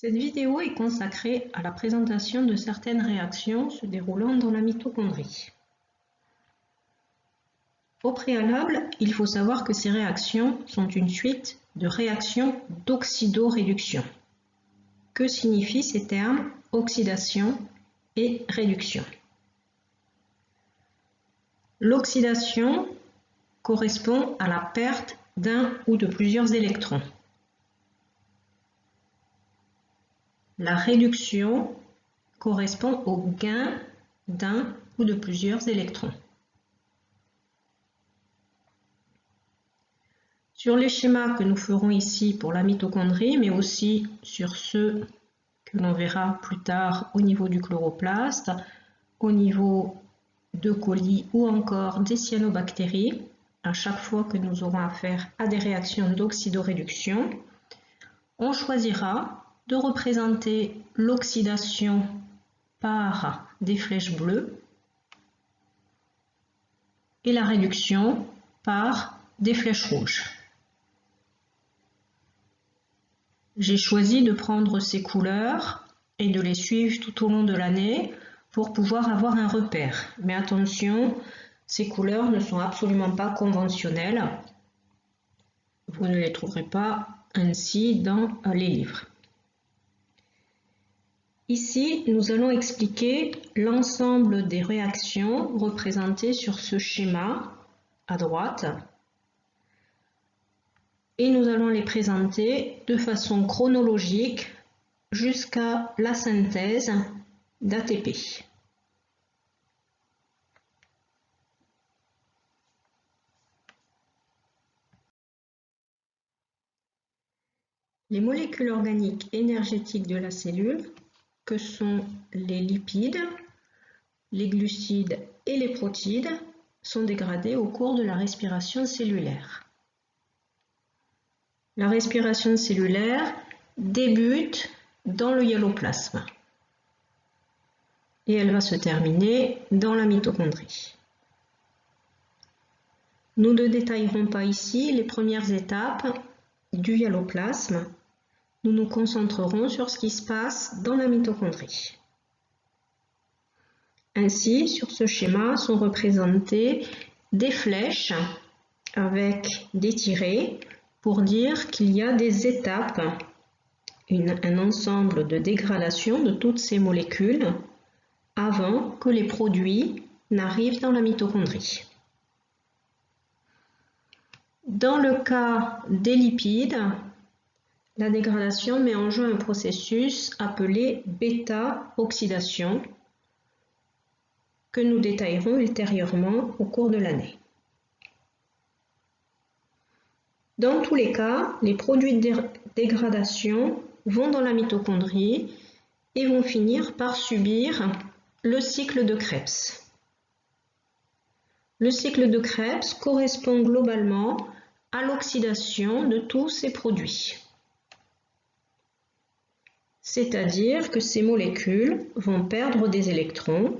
Cette vidéo est consacrée à la présentation de certaines réactions se déroulant dans la mitochondrie. Au préalable, il faut savoir que ces réactions sont une suite de réactions d'oxydoréduction. Que signifient ces termes oxydation et réduction? L'oxydation correspond à la perte d'un ou de plusieurs électrons. La réduction correspond au gain d'un ou de plusieurs électrons. Sur les schémas que nous ferons ici pour la mitochondrie, mais aussi sur ceux que l'on verra plus tard au niveau du chloroplaste, au niveau de colis ou encore des cyanobactéries, à chaque fois que nous aurons affaire à des réactions d'oxydoréduction, on choisira de représenter l'oxydation par des flèches bleues et la réduction par des flèches rouges. J'ai choisi de prendre ces couleurs et de les suivre tout au long de l'année pour pouvoir avoir un repère. Mais attention, ces couleurs ne sont absolument pas conventionnelles. Vous ne les trouverez pas ainsi dans les livres. Ici, nous allons expliquer l'ensemble des réactions représentées sur ce schéma à droite et nous allons les présenter de façon chronologique jusqu'à la synthèse d'ATP. Les molécules organiques énergétiques de la cellule, que sont les lipides, les glucides et les protides, sont dégradées au cours de la respiration cellulaire. La respiration cellulaire débute dans le hyaloplasme et elle va se terminer dans la mitochondrie. Nous ne détaillerons pas ici les premières étapes du hyaloplasme. Nous nous concentrerons sur ce qui se passe dans la mitochondrie. Ainsi, sur ce schéma sont représentées des flèches avec des tirets pour dire qu'il y a des étapes, un ensemble de dégradation de toutes ces molécules avant que les produits n'arrivent dans la mitochondrie. Dans le cas des lipides, la dégradation met en jeu un processus appelé bêta-oxydation que nous détaillerons ultérieurement au cours de l'année. Dans tous les cas, les produits de dégradation vont dans la mitochondrie et vont finir par subir le cycle de Krebs. Le cycle de Krebs correspond globalement à l'oxydation de tous ces produits. C'est-à-dire que ces molécules vont perdre des électrons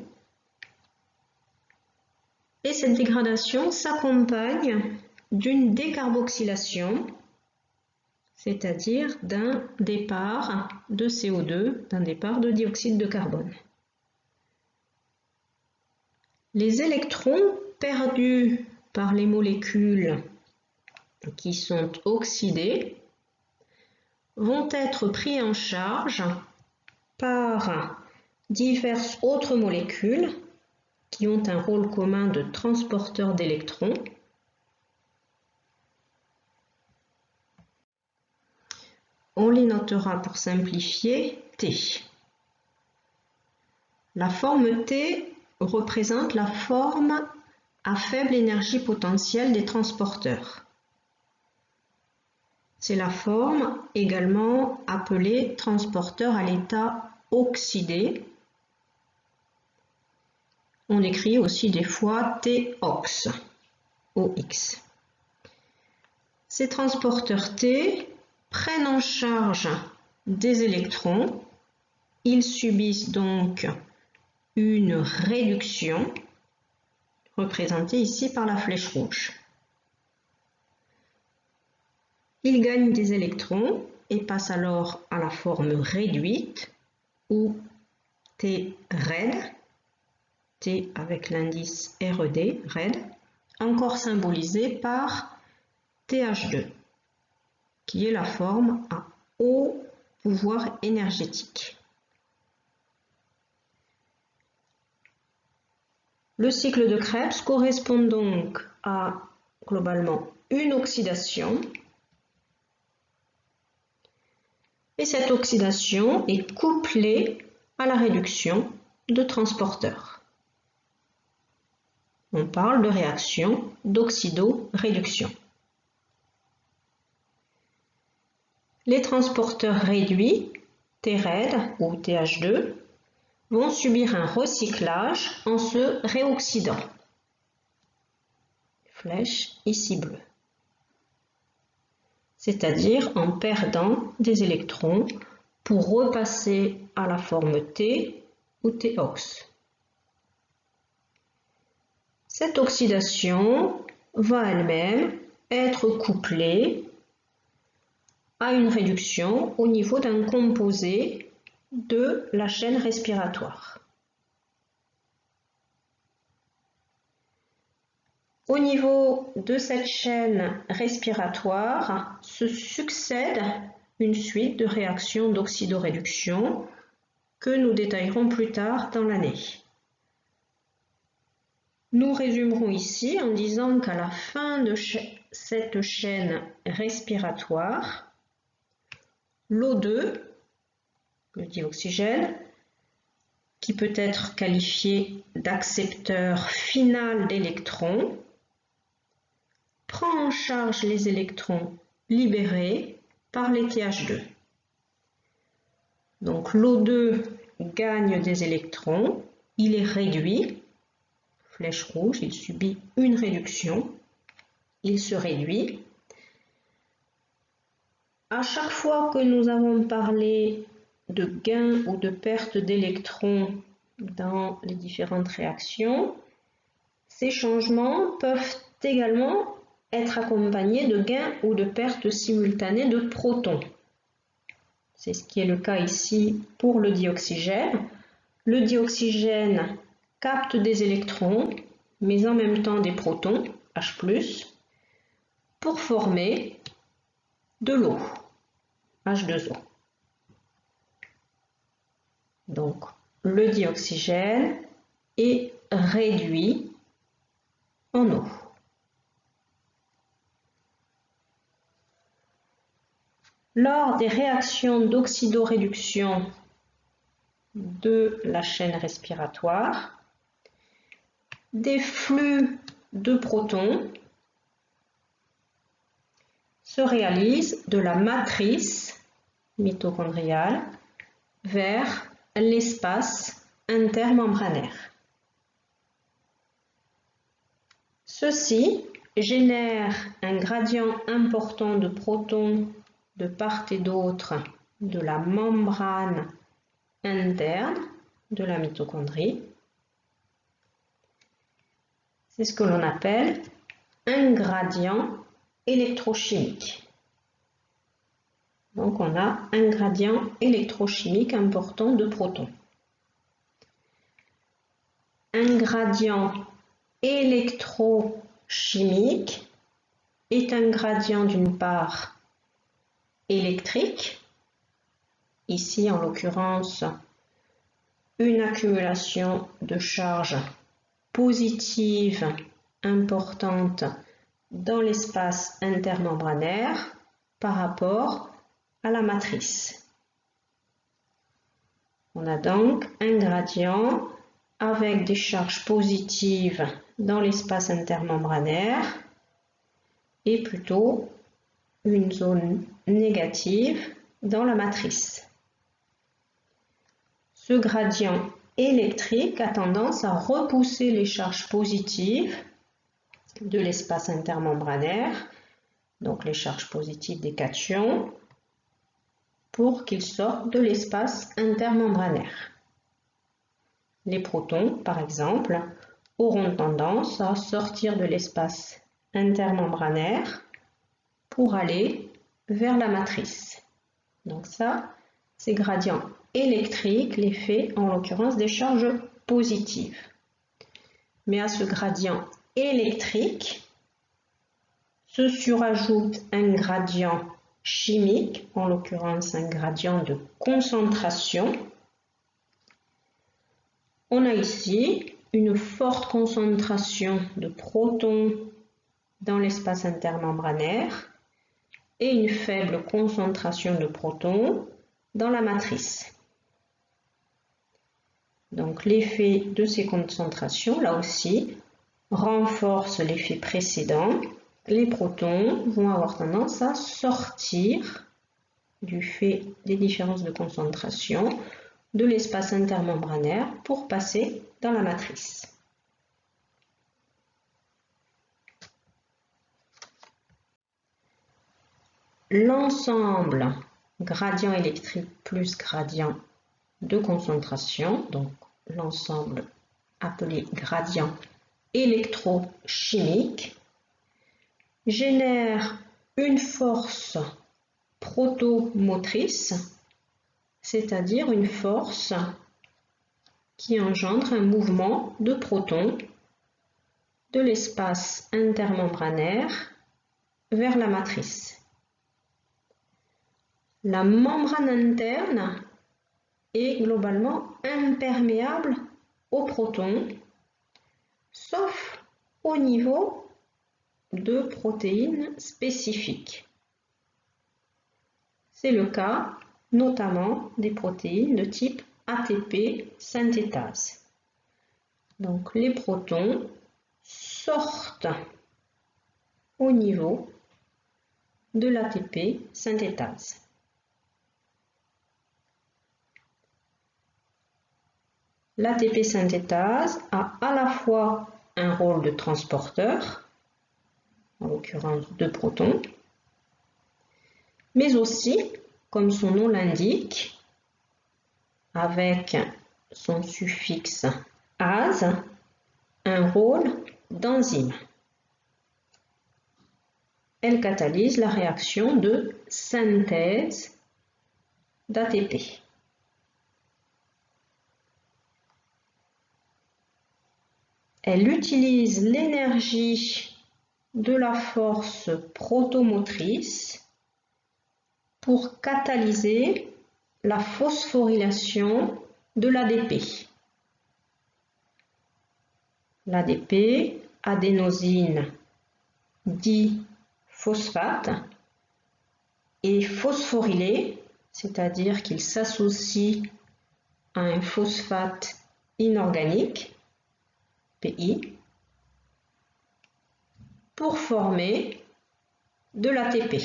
et cette dégradation s'accompagne d'une décarboxylation, c'est-à-dire d'un départ de CO2, d'un départ de dioxyde de carbone. Les électrons perdus par les molécules qui sont oxydées vont être pris en charge par diverses autres molécules qui ont un rôle commun de transporteur d'électrons. On les notera pour simplifier T. La forme T représente la forme à faible énergie potentielle des transporteurs. C'est la forme également appelée transporteur à l'état oxydé. On écrit aussi des fois TOX, OX. Ces transporteurs T prennent en charge des électrons. Ils subissent donc une réduction, représentée ici par la flèche rouge. Ils gagnent des électrons et passe alors à la forme réduite ou T raide, T avec l'indice RED, raide, encore symbolisé par TH2, qui est la forme à haut pouvoir énergétique. Le cycle de Krebs correspond donc à globalement une oxydation, et cette oxydation est couplée à la réduction de transporteurs. On parle de réaction d'oxydoréduction. Les transporteurs réduits, T-RED ou TH2, vont subir un recyclage en se réoxydant. Flèche ici bleue. C'est-à-dire en perdant des électrons pour repasser à la forme T ou T-ox. Cette oxydation va elle-même être couplée à une réduction au niveau d'un composé de la chaîne respiratoire. Au niveau de cette chaîne respiratoire se succède une suite de réactions d'oxydoréduction que nous détaillerons plus tard dans l'année. Nous résumerons ici en disant qu'à la fin de cette chaîne respiratoire, l'O2, le dioxygène, qui peut être qualifié d'accepteur final d'électrons, prend en charge les électrons libérés par les TH2. Donc l'O2 gagne des électrons, il est réduit, flèche rouge, il subit une réduction, il se réduit. À chaque fois que nous avons parlé de gain ou de perte d'électrons dans les différentes réactions, ces changements peuvent également être accompagnés de gains ou de pertes simultanées de protons. C'est ce qui est le cas ici pour le dioxygène. Le dioxygène capte des électrons, mais en même temps des protons, H+, pour former de l'eau, H2O. Donc, le dioxygène est réduit en eau. Lors des réactions d'oxydoréduction de la chaîne respiratoire, des flux de protons se réalisent de la matrice mitochondriale vers l'espace intermembranaire. Ceci génère un gradient important de protons de part et d'autre de la membrane interne de la mitochondrie. C'est ce que l'on appelle un gradient électrochimique. Donc on a un gradient électrochimique important de protons. Un gradient électrochimique est un gradient d'une part électrique, ici en l'occurrence une accumulation de charge positive importante dans l'espace intermembranaire par rapport à la matrice. On a donc un gradient avec des charges positives dans l'espace intermembranaire et plutôt une zone négative dans la matrice. Ce gradient électrique a tendance à repousser les charges positives de l'espace intermembranaire, donc les charges positives des cations, pour qu'ils sortent de l'espace intermembranaire. Les protons, par exemple, auront tendance à sortir de l'espace intermembranaire pour aller vers la matrice. Donc ça, c'est gradient électrique, l'effet en l'occurrence des charges positives. Mais à ce gradient électrique se surajoute un gradient chimique, en l'occurrence un gradient de concentration. On a ici une forte concentration de protons dans l'espace intermembranaire et une faible concentration de protons dans la matrice. Donc l'effet de ces concentrations, là aussi, renforce l'effet précédent. Les protons vont avoir tendance à sortir du fait des différences de concentration de l'espace intermembranaire pour passer dans la matrice. L'ensemble gradient électrique plus gradient de concentration, donc l'ensemble appelé gradient électrochimique, génère une force protomotrice, c'est-à-dire une force qui engendre un mouvement de protons de l'espace intermembranaire vers la matrice. La membrane interne est globalement imperméable aux protons, sauf au niveau de protéines spécifiques. C'est le cas notamment des protéines de type ATP synthétase. Donc les protons sortent au niveau de l'ATP synthétase. L'ATP synthétase a à la fois un rôle de transporteur, en l'occurrence de protons, mais aussi, comme son nom l'indique, avec son suffixe ase, un rôle d'enzyme. Elle catalyse la réaction de synthèse d'ATP. Elle utilise l'énergie de la force protomotrice pour catalyser la phosphorylation de l'ADP. L'ADP, adénosine diphosphate, est phosphorylé, c'est-à-dire qu'il s'associe à un phosphate inorganique, PI, pour former de l'ATP,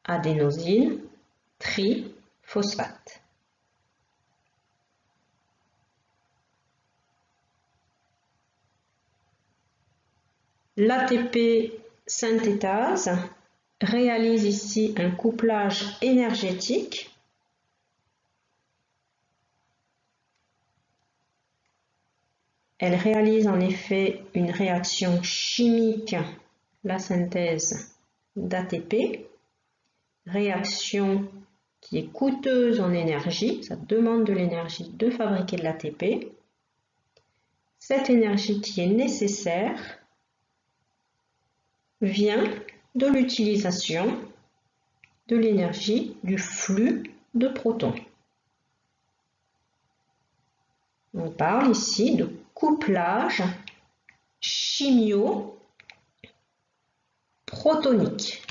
adénosine triphosphate. L'ATP synthétase réalise ici un couplage énergétique Elle réalise en effet une réaction chimique, la synthèse d'ATP, réaction qui est coûteuse en énergie, ça demande de l'énergie de fabriquer de l'ATP. Cette énergie qui est nécessaire vient de l'utilisation de l'énergie du flux de protons. On parle ici de couplage chimio-protonique.